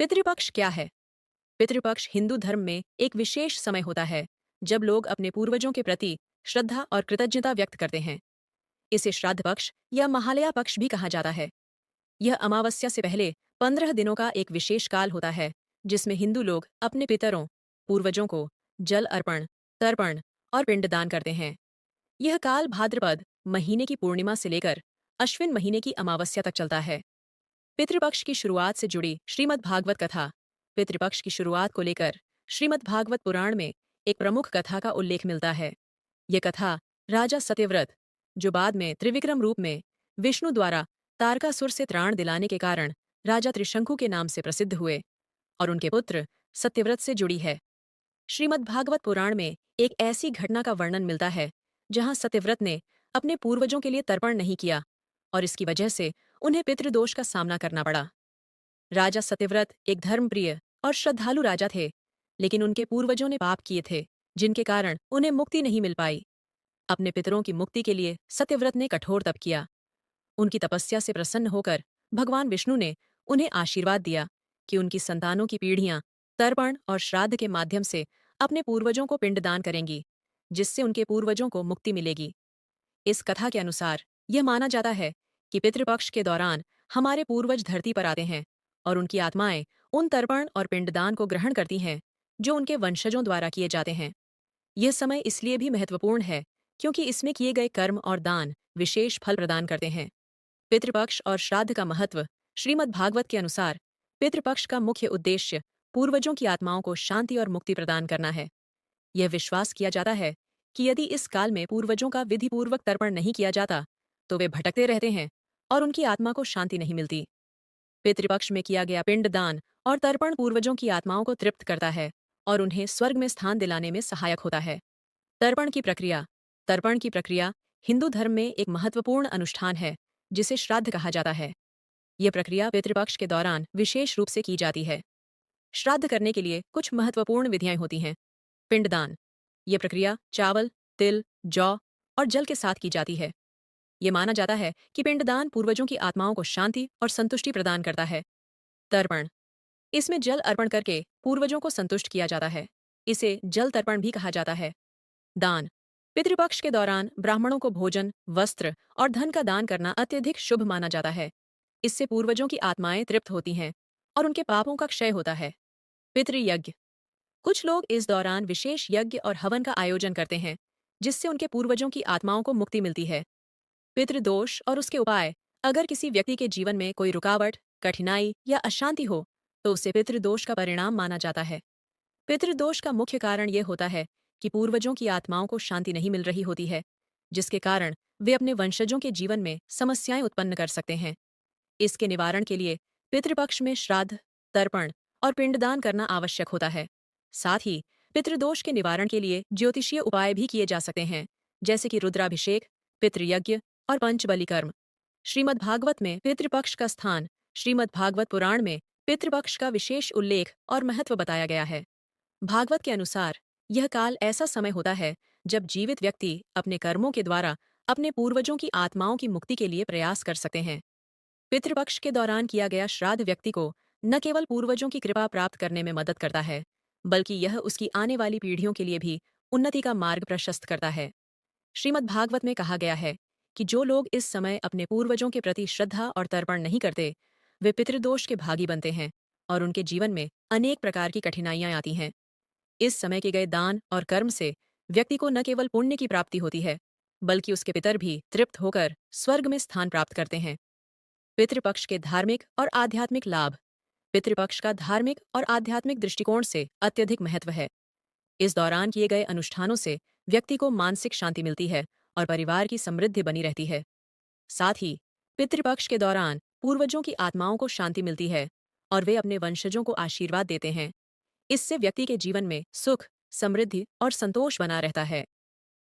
पितृपक्ष क्या है? पितृपक्ष हिंदू धर्म में एक विशेष समय होता है जब लोग अपने पूर्वजों के प्रति श्रद्धा और कृतज्ञता व्यक्त करते हैं। इसे श्राद्ध पक्ष या महालया पक्ष भी कहा जाता है। यह अमावस्या से पहले 15 दिनों का एक विशेष काल होता है जिसमें हिंदू लोग अपने पितरों पूर्वजों को जल अर्पण, तर्पण और पिंडदान करते हैं। यह काल भाद्रपद महीने की पूर्णिमा से लेकर अश्विन महीने की अमावस्या तक चलता है। पितृपक्ष की शुरुआत से जुड़ी श्रीमद् भागवत कथा। पितृपक्ष की शुरुआत को लेकर श्रीमद् भागवत पुराण में एक प्रमुख कथा का उल्लेख मिलता है। यह कथा राजा सत्यव्रत, जो बाद में त्रिविक्रम रूप में विष्णु द्वारा तारकासुर से त्राण दिलाने के कारण राजा त्रिशंकु के नाम से प्रसिद्ध हुए, और उनके पुत्र सत्यव्रत से जुड़ी है। श्रीमद् भागवत पुराण में एक ऐसी घटना का वर्णन मिलता है जहां सत्यव्रत ने अपने पूर्वजों के लिए तर्पण नहीं किया और इसकी वजह से उन्हें पितृदोष का सामना करना पड़ा। राजा सत्यव्रत एक धर्मप्रिय और श्रद्धालु राजा थे, लेकिन उनके पूर्वजों ने पाप किए थे जिनके कारण उन्हें मुक्ति नहीं मिल पाई। अपने पितरों की मुक्ति के लिए सत्यव्रत ने कठोर तप किया। उनकी तपस्या से प्रसन्न होकर भगवान विष्णु ने उन्हें आशीर्वाद दिया कि उनकी संतानों की पीढ़ियां तर्पण और श्राद्ध के माध्यम से अपने पूर्वजों को पिंडदान करेंगी, जिससे उनके पूर्वजों को मुक्ति मिलेगी। इस कथा के अनुसार यह माना जाता है कि पितृपक्ष के दौरान हमारे पूर्वज धरती पर आते हैं और उनकी आत्माएं उन तर्पण और पिंडदान को ग्रहण करती हैं जो उनके वंशजों द्वारा किए जाते हैं। यह समय इसलिए भी महत्वपूर्ण है क्योंकि इसमें किए गए कर्म और दान विशेष फल प्रदान करते हैं। पितृपक्ष और श्राद्ध का महत्व। श्रीमद् भागवत के अनुसार पितृपक्ष का मुख्य उद्देश्य पूर्वजों की आत्माओं को शांति और मुक्ति प्रदान करना है। यह विश्वास किया जाता है कि यदि इस काल में पूर्वजों का विधिपूर्वक तर्पण नहीं किया जाता तो वे भटकते रहते हैं और उनकी आत्मा को शांति नहीं मिलती। पितृपक्ष में किया गया पिंडदान और तर्पण पूर्वजों की आत्माओं को तृप्त करता है और उन्हें स्वर्ग में स्थान दिलाने में सहायक होता है। तर्पण की प्रक्रिया। तर्पण की प्रक्रिया हिंदू धर्म में एक महत्वपूर्ण अनुष्ठान है जिसे श्राद्ध कहा जाता है। यह प्रक्रिया पितृपक्ष के दौरान विशेष रूप से की जाती है। श्राद्ध करने के लिए कुछ महत्वपूर्ण विधियां होती हैं। पिंडदान। यह प्रक्रिया चावल, तिल, जौ और जल के साथ की जाती है। यह माना जाता है कि पिंडदान पूर्वजों की आत्माओं को शांति और संतुष्टि प्रदान करता है। तर्पण। इसमें जल अर्पण करके पूर्वजों को संतुष्ट किया जाता है। इसे जल तर्पण भी कहा जाता है। दान। पितृपक्ष के दौरान ब्राह्मणों को भोजन, वस्त्र और धन का दान करना अत्यधिक शुभ माना जाता है। इससे पूर्वजों की आत्माएं तृप्त होती हैं और उनके पापों का क्षय होता है। पितृयज्ञ। कुछ लोग इस दौरान विशेष यज्ञ और हवन का आयोजन करते हैं जिससे उनके पूर्वजों की आत्माओं को मुक्ति मिलती है। पितृदोष और उसके उपाय। अगर किसी व्यक्ति के जीवन में कोई रुकावट, कठिनाई या अशांति हो तो उसे पितृदोष का परिणाम माना जाता है। पितृदोष का मुख्य कारण यह होता है कि पूर्वजों की आत्माओं को शांति नहीं मिल रही होती है, जिसके कारण वे अपने वंशजों के जीवन में समस्याएं उत्पन्न कर सकते हैं। इसके निवारण के लिए पितृपक्ष में श्राद्ध, तर्पण और पिंडदान करना आवश्यक होता है। साथ ही पितृदोष के निवारण के लिए ज्योतिषीय उपाय भी किए जा सकते हैं, जैसे कि रुद्राभिषेक, पितृयज्ञ और पंचबलि कर्म। श्रीमद् भागवत में पितृपक्ष का स्थान। श्रीमद् भागवत पुराण में पितृपक्ष का विशेष उल्लेख और महत्व बताया गया है। भागवत के अनुसार यह काल ऐसा समय होता है जब जीवित व्यक्ति अपने कर्मों के द्वारा अपने पूर्वजों की आत्माओं की मुक्ति के लिए प्रयास कर सकते हैं। पितृपक्ष के दौरान किया गया श्राद्ध व्यक्ति को न केवल पूर्वजों की कृपा प्राप्त करने में मदद करता है, बल्कि यह उसकी आने वाली पीढ़ियों के लिए भी उन्नति का मार्ग प्रशस्त करता है। श्रीमद् भागवत में कहा गया है कि जो लोग इस समय अपने पूर्वजों के प्रति श्रद्धा और तर्पण नहीं करते, वे पितृदोष के भागी बनते हैं और उनके जीवन में अनेक प्रकार की कठिनाइयां आती हैं। इस समय के गए दान और कर्म से व्यक्ति को न केवल पुण्य की प्राप्ति होती है, बल्कि उसके पितर भी तृप्त होकर स्वर्ग में स्थान प्राप्त करते हैं। पितृपक्ष के धार्मिक और आध्यात्मिक लाभ। पितृपक्ष का धार्मिक और आध्यात्मिक दृष्टिकोण से अत्यधिक महत्व है। इस दौरान किए गए अनुष्ठानों से व्यक्ति को मानसिक शांति मिलती है और परिवार की समृद्धि बनी रहती है। साथ ही पितृपक्ष के दौरान पूर्वजों की आत्माओं को शांति मिलती है और वे अपने वंशजों को आशीर्वाद देते हैं। इससे व्यक्ति के जीवन में सुख, समृद्धि और संतोष बना रहता है।